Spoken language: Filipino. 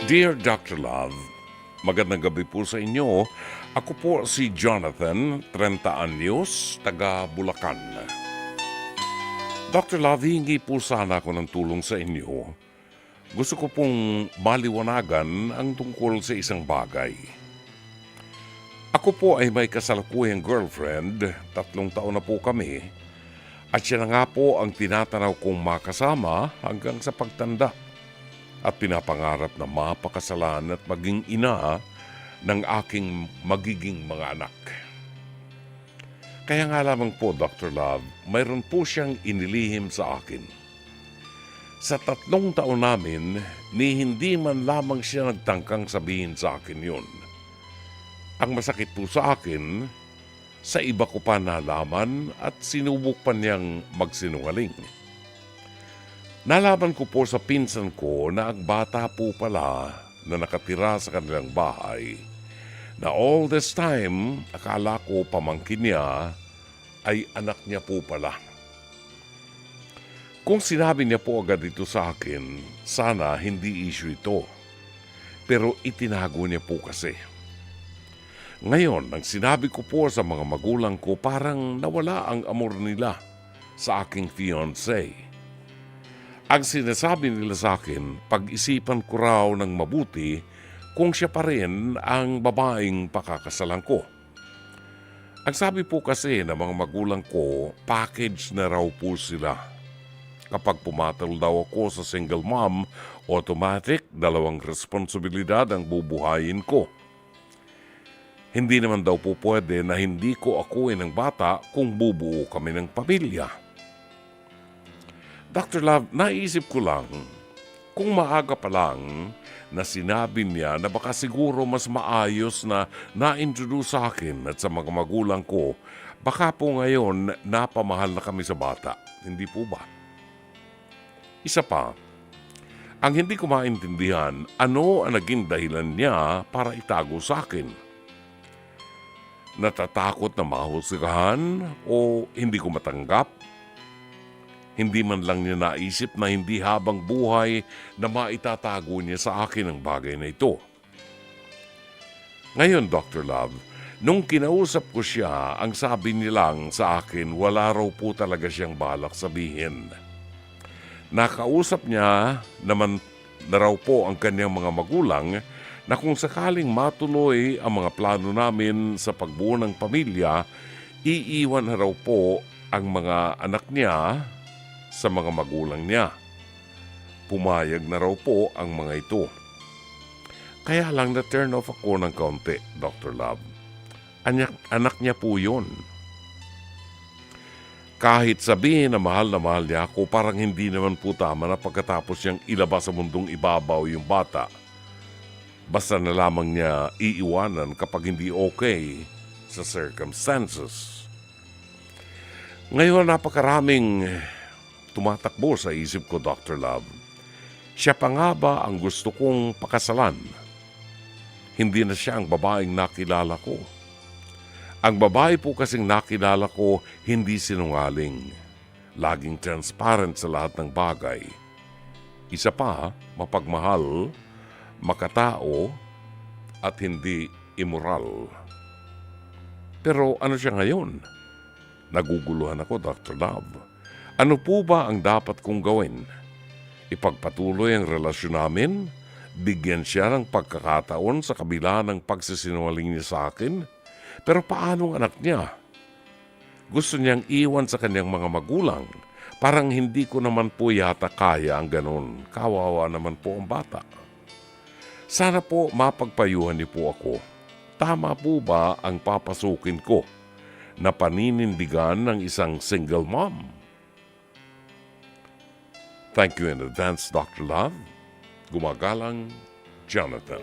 Dear Dr. Love, magandang gabi po sa inyo. Ako po si Jonathan, 30 anyos, taga Bulacan. Dr. Love, hingi po sana ako ng tulong sa inyo. Gusto ko pong maliwanagan ang tungkol sa isang bagay. Ako po ay may kasalukuyang girlfriend, 3 taon na po kami, at siya na nga po ang tinatanaw kong makasama hanggang sa pagtanda. At pinapangarap na mapakasalan at maging ina ng aking magiging mga anak. Kaya nga lamang po, Dr. Love, mayroon po siyang inilihim sa akin. Sa 3 taon namin, ni hindi man lamang siya nagtangkang sabihin sa akin yun. Ang masakit po sa akin, sa iba ko pa nalaman at sinubok pa niyang magsinungaling. Nalaman ko po sa pinsan ko na ang bata po pala na nakatira sa kanilang bahay, na all this time, akala ko pamangkin niya ay anak niya po pala. Kung sinabi niya po agad ito sa akin, sana hindi issue ito. Pero itinago niya po kasi. Ngayon, nang sinabi ko po sa mga magulang ko, parang nawala ang amor nila sa aking fiancé. Ang sinasabi nila sa akin, pag-isipan ko raw ng mabuti kung siya pa rin ang babaeng pakakasalan ko. Ang sabi po kasi ng mga magulang ko, package na raw po sila. Kapag pumatal daw ako sa single mom, automatic 2 responsibilidad ang bubuhayin ko. Hindi naman daw po pwede na hindi ko akuin ng bata kung bubuo kami ng pamilya. Dr. Love, naisip ko lang, kung maaga pa lang na sinabi niya na baka siguro mas maayos na na-introduce sa akin at sa mga magulang ko, baka po ngayon napamahal na kami sa bata. Hindi po ba? Isa pa, ang hindi ko maintindihan, ano ang naging dahilan niya para itago sa akin? Natatakot na mahusgahan o hindi ko matanggap? Hindi man lang niya naisip na hindi habang buhay na maitatago niya sa akin ang bagay na ito. Ngayon, Dr. Love, nung kinausap ko siya, ang sabi nilang sa akin, wala raw po talaga siyang balak sabihin. Nakausap niya naman na raw po ang kanyang mga magulang na kung sakaling matuloy ang mga plano namin sa pagbuo ng pamilya, iiwan na raw po ang mga anak niya sa mga magulang niya. Pumayag na raw po ang mga ito. Kaya lang na-turn off ako ng kaunti, Dr. Love. Anak niya po yun. Kahit sabihin na mahal niya ako, parang hindi naman po tama na pagkatapos niyang ilabas sa mundong ibabaw yung bata. Basta na lamang niya iiwanan kapag hindi okay sa circumstances. Ngayon napakaraming tumatakbo sa isip ko, Dr. Love. Siya pa nga ba ang gusto kong pakasalan? Hindi na siya ang babaeng nakilala ko. Ang babae po kasing nakilala ko, hindi sinungaling. Laging transparent sa lahat ng bagay. Isa pa, mapagmahal, makatao, at hindi immoral. Pero ano siya ngayon? Naguguluhan ako, Dr. Love. Ano po ba ang dapat kong gawin? Ipagpatuloy ang relasyon namin? Bigyan siya ng pagkakataon sa kabila ng pagsisinungaling niya sa akin? Pero paano ang anak niya? Gusto niyang iwan sa kanyang mga magulang. Parang hindi ko naman po yata kaya ang ganon. Kawawa naman po ang bata. Sana po mapagpayuhan niyo po ako. Tama po ba ang papasukin ko na paninindigan ng isang single mom? Thank you in advance, Dr. Love. Gumagalang, Jonathan.